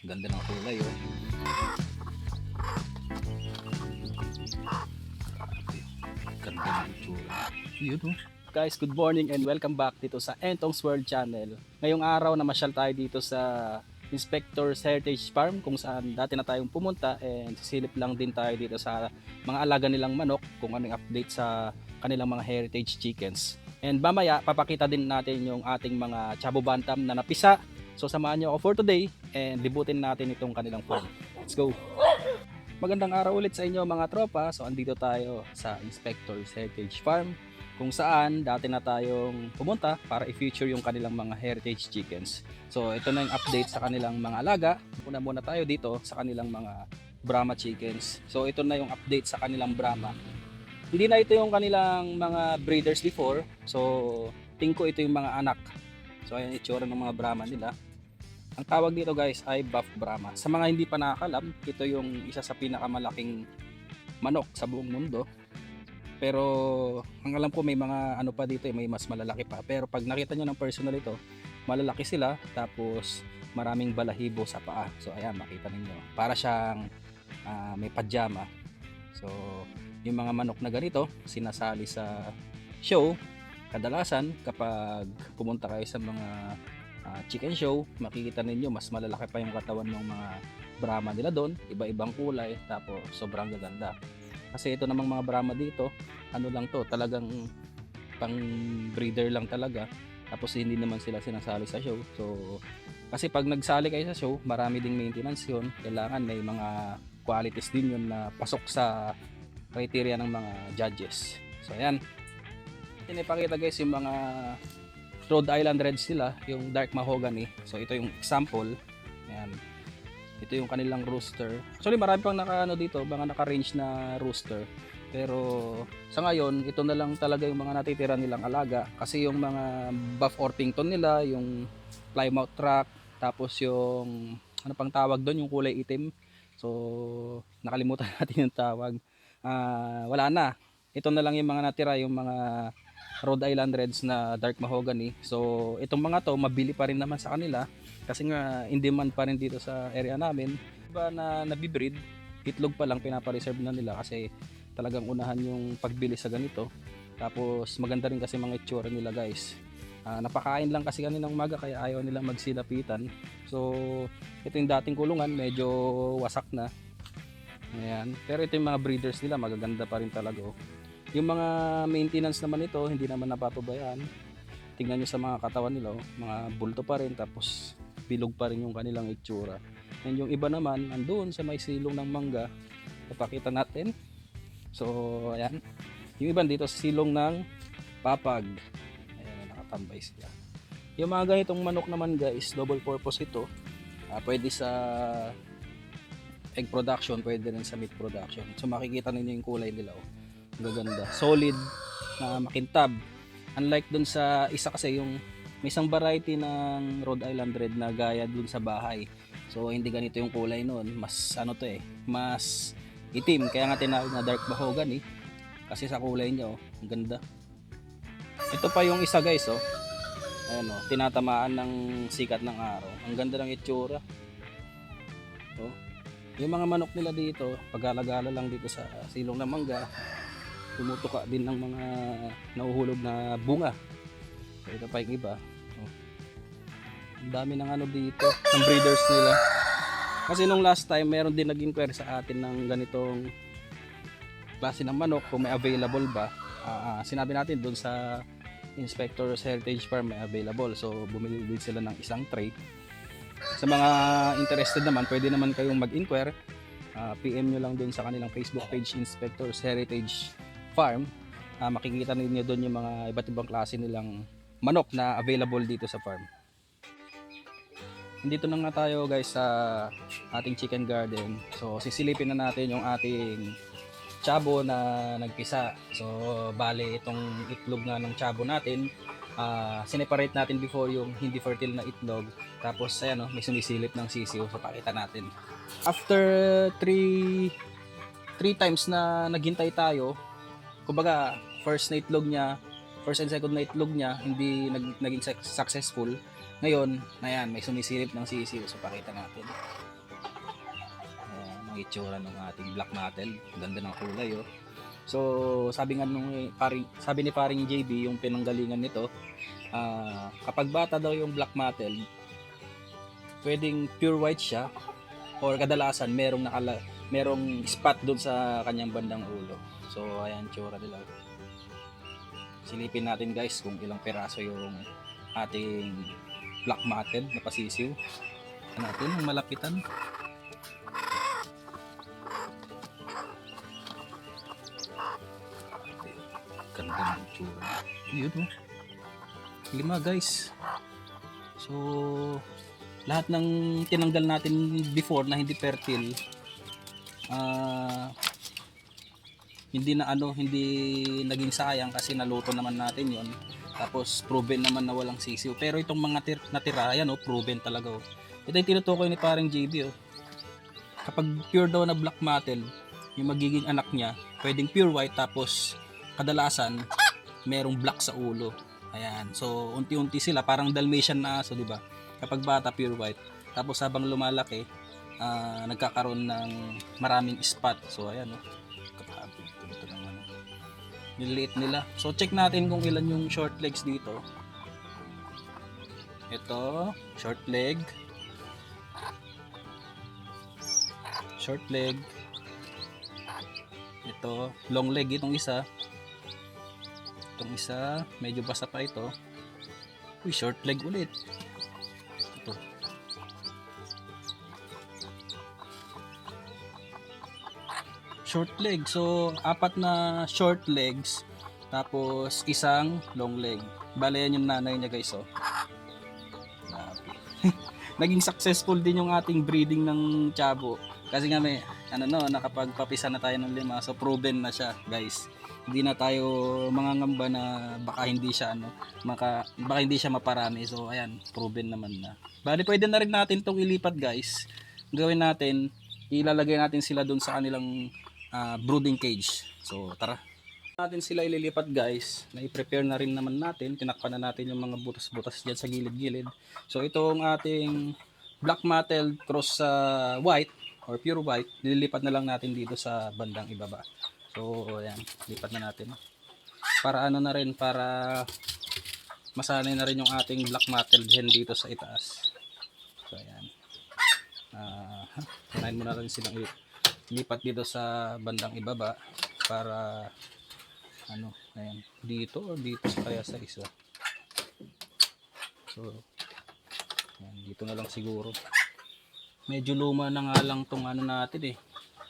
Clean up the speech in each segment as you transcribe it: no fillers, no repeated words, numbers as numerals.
Ganda ng kulay oh. Ganda ng itsura. Yun oh. Guys, good morning and welcome back dito sa Entong's World Channel. Ngayong araw namasyal tayo dito sa Inspector's Heritage Farm kung saan dati na tayong pumunta, and sisilip lang din tayo dito sa mga alaga nilang manok kung anong update sa kanilang mga heritage chickens. And mamaya papakita din natin yung ating mga Chabo Bantam na napisa. So samahan niyo ako for today and libutin natin itong kanilang farm. Let's go! Magandang araw ulit sa inyo mga tropa. So andito tayo sa Inspector's Heritage Farm kung saan dati na tayong pumunta para i-feature yung kanilang mga heritage chickens. So ito na yung update sa kanilang mga alaga. Una muna tayo dito sa kanilang mga Brahma chickens. So ito na yung update sa kanilang Brahma. Hindi na ito yung kanilang mga breeders before. So tingin ko ito yung mga anak. So ayan itsura ng mga Brahma nila. Ang tawag dito guys ay Buff Brahma. Sa mga hindi pa nakakalam, ito yung isa sa pinakamalaking manok sa buong mundo. Pero ang alam ko may mga ano pa dito, may mas malalaki pa. Pero pag nakita nyo ng personal ito, malalaki sila tapos maraming balahibo sa paa. So ayan, makita ninyo. Para siyang may pajama. So yung mga manok na ganito, sinasali sa show. Kadalasan kapag pumunta kayo sa mga chicken show, makikita ninyo mas malalaki pa yung katawan ng mga Brahma nila doon, iba-ibang kulay, tapos sobrang gaganda. Kasi ito namang mga Brahma dito, ano lang to, talagang pang breeder lang talaga. Tapos hindi naman sila sinasali sa show. So kasi pag nagsali kayo sa show, marami ding maintenance yun. Kailangan may mga qualities din yun na pasok sa criteria ng mga judges. So ayan, pinipakita guys yung mga Rhode Island Reds nila, yung dark mahogany. So ito yung example. Ayan. Ito yung kanilang rooster. Actually marami pang dito, mga naka-range na rooster. Pero sa ngayon, ito na lang talaga yung mga natitira nilang alaga. Kasi yung mga Buff Orpington nila, yung Plymouth Rock, tapos yung ano pang tawag doon, yung kulay itim. So nakalimutan natin yung tawag. Wala na. Ito na lang yung mga natira, yung mga Rhode Island Reds na dark mahogany. So itong mga to mabili pa rin naman sa kanila kasi nga in demand pa rin dito sa area namin. Iba na nabibreed, itlog pa lang pinapareserve na nila kasi talagang unahan yung pagbili sa ganito. Tapos maganda rin kasi mga itsura nila guys. Napakain lang kasi kaninang umaga kaya ayaw nilang magsilapitan. So ito yung dating kulungan, medyo wasak na. Ayan. Pero ito yung mga breeders nila, magaganda pa rin talaga oh. Yung mga maintenance naman ito, hindi naman napapabayaan. Tingnan nyo sa mga katawan nila, oh, mga bulto pa rin, tapos bilog pa rin yung kanilang itsura. And yung iba naman, andun sa may silong ng mangga, papakita natin. So, ayan. Yung iba dito sa silong ng papag. Ayan, nakatambay sila. Yung mga ganitong manok naman guys, double purpose ito. Pwede sa egg production, pwede rin sa meat production. So, makikita ninyo yung kulay nila, oh. Gaganda, solid na makintab. Unlike dun sa isa kasi yung may isang variety ng Rhode Island Red na gaya dun sa bahay. So hindi ganito yung kulay noon, mas ano to mas itim, kaya nga tinawag na dark mahogany kasi sa kulay niya oh, ang ganda. Ito pa yung isa guys oh. Ayan oh, tinatamaan ng sikat ng araw. Ang ganda ng itsura. Oh. Yung mga manok nila dito, pag-alagala lang dito sa silong ng mangga, tumutuka din ng mga nahuhulog na bunga. So ito pa yung iba. Oh. Ang dami ng ano dito, ng breeders nila. Kasi nung last time, meron din nag-inquire sa atin ng ganitong klase ng manok kung may available ba. Sinabi natin doon sa Inspector's Heritage Farm may available. So bumili din sila ng isang tray. Sa mga interested naman, pwede naman kayong mag-inquire. PM nyo lang doon sa kanilang Facebook page, Inspector's Heritage Farm. Makikita ninyo doon yung mga iba't ibang klase nilang manok na available dito sa farm. Dito na nga tayo guys sa ating chicken garden. So sisilipin na natin yung ating Chabo na nagpisa. So bale itong itlog nga ng Chabo natin, sineparate natin before yung hindi fertile na itlog. Tapos ayan may sumisilip ng sisiw. So pakita natin. After 3 times na naghintay tayo, kumbaga first and second na itlog niya hindi naging successful. Ngayon, ayan, may sumisilip ng sisiw. So pakita natin. itsura ng ating black mattel. Ganda ng kulay oh. So sabi nga sabi ni paring JB yung pinanggalingan nito, kapag bata daw yung black mattel, pwedeng pure white siya or kadalasan merong spot doon sa kanyang bandang ulo. So ayan tsura nila. Silipin natin guys kung ilang peraso yung ating black matted na pasisiw. Natin ang malapitan. Ganda ng itsura. Yun oh. 5 guys. So lahat ng tinanggal natin before na hindi fertile, hindi naging sayang kasi naluto naman natin yon. Tapos proven naman na walang sisiw. Pero itong mga natira yan oh, proven talaga oh. Ito yung tinutukoy ni parang JB oh. Kapag pure daw na black mattel, yung magiging anak niya, pwedeng pure white tapos kadalasan merong black sa ulo. Ayan. So unti-unti sila parang Dalmatian na aso, di ba? Kapag bata pure white, tapos habang lumalaki, nagkakaroon ng maraming spot. So ayan oh. Grabe ito naman. Niliit nila. So check natin kung ilan yung short legs dito. Ito, short leg. Short leg. Ito, long leg itong isa. Itong isa, medyo basa pa ito. Uy, short leg ulit. Ito. Short leg. So, 4 na short legs. Tapos, isang long leg. Bale, yan yung nanay niya guys. Oh. Naging successful din yung ating breeding ng Chavo. Kasi nga may, nakapagpapisa na tayo ng 5. So, proven na siya guys. Hindi na tayo mangangamba na baka hindi siya baka hindi siya maparami. So ayan, proven naman na. Bali pwede na rin natin tong ilipat guys. Gawin natin, ilalagay natin sila doon sa kanilang brooding cage. So tara. Natin sila ililipat guys. Na-prepare na rin naman natin. Tinakpan na natin yung mga butas-butas diyan sa gilid-gilid. So itong ating black mattel cross white or pure white, nililipat na lang natin dito sa bandang ibaba. So ayan, lipat na natin para na rin, para masanay na rin yung ating black mattel hen dito sa itaas. So ayan, unahin mo na rin silang lipat dito sa bandang ibaba para ayan, dito o dito kaya sa isa. So ayan, dito na lang siguro. Medyo luma na nga lang tong natin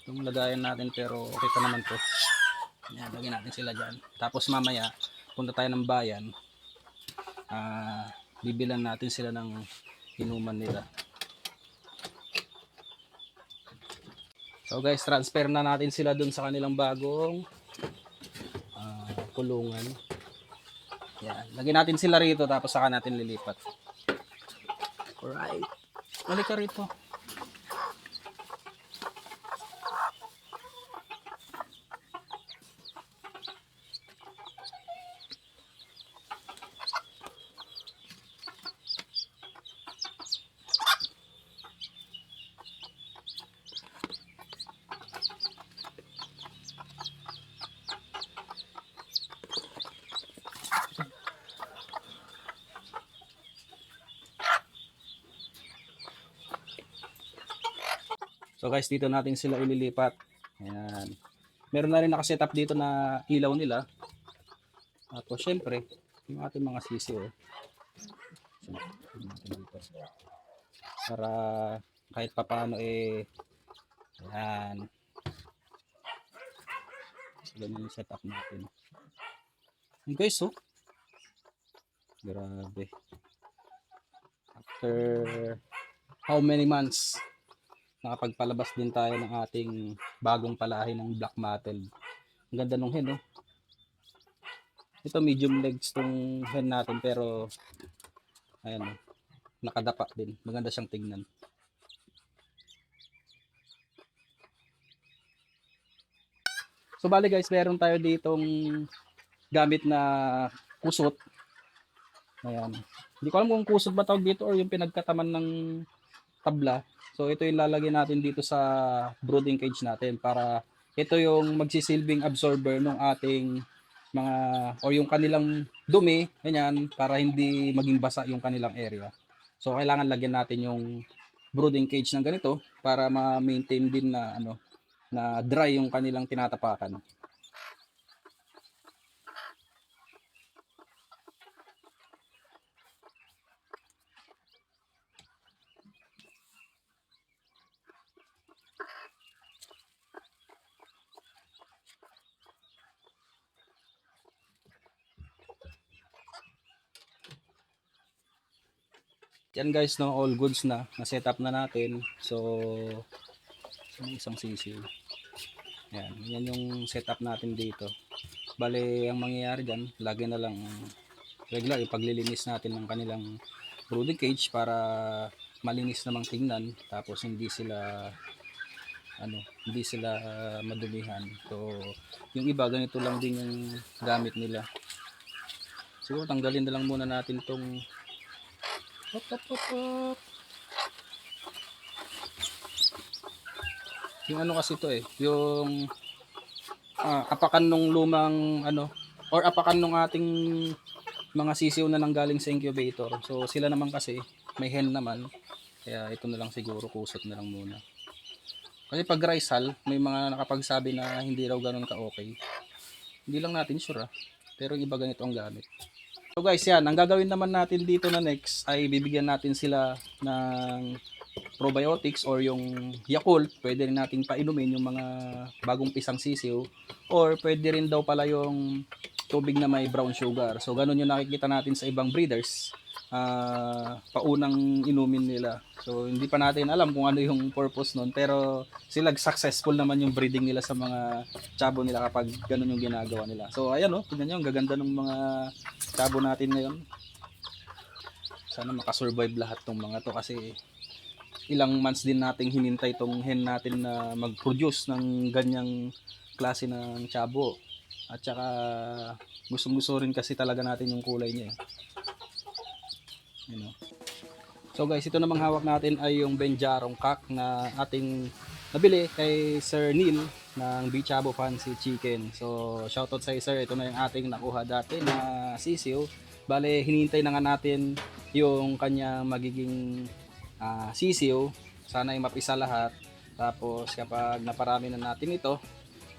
yung lagayan natin, pero okay pa naman to. Yan, lagyan natin sila dyan. Tapos mamaya punta tayo ng bayan, bibilan natin sila ng inuman nila. So guys, transfer na natin sila dun sa kanilang bagong kulungan. Yan, lagyan natin sila rito tapos saka natin lilipat. Alright, balik ka rito. So guys, dito natin sila ililipat. Ayan. Meron na rin nakasetup dito na ilaw nila. Tapos syempre, yung ating mga sisiw. Para kahit papaano ayan. So, ganyan yung setup natin. And guys, oh. Grabe. After how many months, nakapagpalabas din tayo ng ating bagong palahi ng black mattel. Ang ganda ng hen, oh. Ito medium legs tong hen natin, pero ayan, oh, nakadapa din. Maganda siyang tignan. So bali guys, meron tayo ditong gamit na kusot. Ayan. Hindi ko alam kung kusot ba tawag dito or yung pinagkataman ng tabla. So ito yung lalagyan natin dito sa brooding cage natin para ito yung magsisilbing absorber ng ating mga o yung kanilang dumi, ganyan, para hindi maging basa yung kanilang area. So kailangan lagyan natin yung brooding cage ng ganito para ma-maintain din na na dry yung kanilang tinatapakan. Yan guys, no, all goods na set up na natin. So may isang sisiw. Yan yung setup natin dito. Bale, ang mangyayari dyan, lagi na lang regular ipaglilinis natin ng kanilang brooding cage para malinis namang tingnan, tapos hindi sila madumihan. So yung iba ganito lang din yung gamit nila. Siguro tanggalin na lang muna natin tong yung kasi to yung apakan nung lumang or apakan nung ating mga sisiw na nanggaling sa incubator. So sila naman kasi may hen naman, kaya ito na lang siguro, kusot na lang muna. Kasi pag rice hull, may mga nakapagsabi na hindi raw ganun ka okay. Hindi lang natin sure pero yung iba ganito ang gamit. So guys, yan, ang gagawin naman natin dito na next ay bibigyan natin sila ng probiotics or yung Yakult. Pwede rin nating painumin yung mga bagong pisang sisiw, or pwede rin daw pala yung tubig na may brown sugar. So ganun yung nakikita natin sa ibang breeders, paunang inumin nila. So hindi pa natin alam kung ano yung purpose nun, pero sila successful naman yung breeding nila sa mga chabo nila kapag ganun yung ginagawa nila. So ayan, tingnan nyo, ang gaganda ng mga chabo natin ngayon. Sana makasurvive lahat tong mga to, kasi ilang months din nating hinintay tong hen natin na mag-produce ng ganyang klase ng chabo. At saka gustong-gusto rin kasi talaga natin yung kulay niya. So guys, ito namang hawak natin ay yung Benjarong Cock na ating nabili kay Sir Neil ng Bichabo Fancy Chicken. So shoutout sa sir, ito na yung ating nakuha dati na sisiw. Bale, hinihintay na nga natin yung kanya magiging sisiw. Sana ay mapisa lahat. Tapos kapag naparami na natin ito,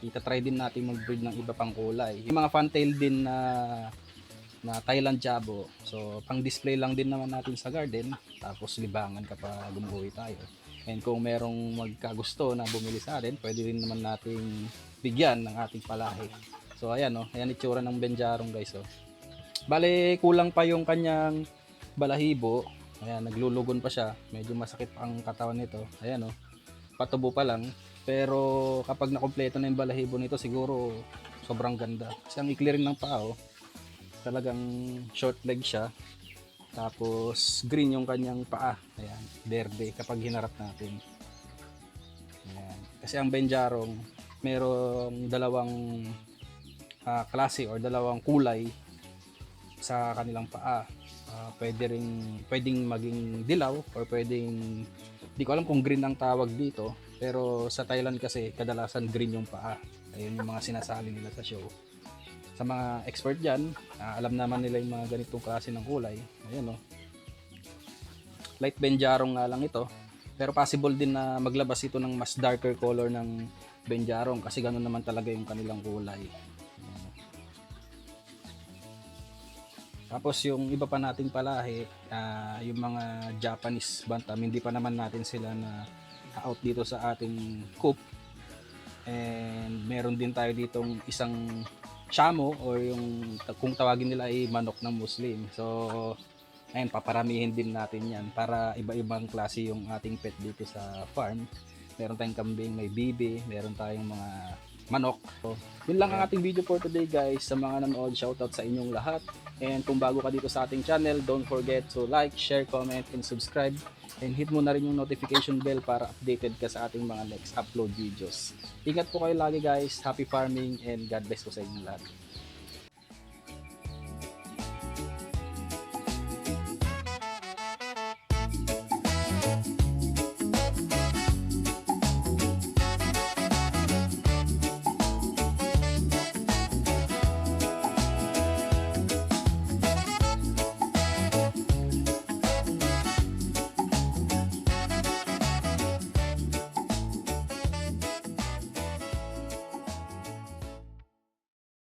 itatry din natin mag-breed ng iba pang kulay. Yung mga fantail din na Thailand Chabo. So pang display lang din naman natin sa garden. Tapos libangan kapag umuwi tayo. And kung merong magkagusto na bumili sa atin, pwede rin naman nating bigyan ng ating palahi. So ayan, ayan itsura ng Benjarong guys. Bale, kulang pa yung kanyang balahibo. Ayan, naglulugon pa siya. Medyo masakit pa ang katawan nito. Ayan, patubo pa lang. Pero kapag nakompleto na yung balahibo nito, siguro sobrang ganda. Kasi ang ikli rin ng paa, talagang short leg siya. Tapos green yung kanyang paa. Ayan, berde kapag hinarap natin. Ayan. Kasi ang Benjarong merong dalawang klase or dalawang kulay sa kanilang paa. Pwedeng maging dilaw or pwedeng, di ko alam kung green ang tawag dito, pero sa Thailand kasi kadalasan green yung paa. Ayun yung mga sinasali nila sa show. Sa mga expert dyan, alam naman nila yung mga ganitong klase ng kulay. Ayan, light Benjarong nga lang ito, pero possible din na maglabas ito ng mas darker color ng Benjarong kasi ganoon naman talaga yung kanilang kulay. Tapos yung iba pa nating palahi, yung mga Japanese bantam, hindi pa naman natin sila na out dito sa ating coop. And meron din tayo ditong isang Shamo, or yung kung tawagin nila ay manok ng Muslim. So ayun, paparamihin din natin yan para iba-ibang klase yung ating pet dito sa farm. Meron tayong kambing, may bibi, meron tayong mga manok. So yun lang ang ating video for today guys. Sa mga nanood, shoutout sa inyong lahat. And kung bago ka dito sa ating channel, don't forget to like, share, comment, and subscribe. And hit mo na rin yung notification bell para updated ka sa ating mga next upload videos. Ingat po kayo lagi guys. Happy farming and God bless po sa inyong lahat.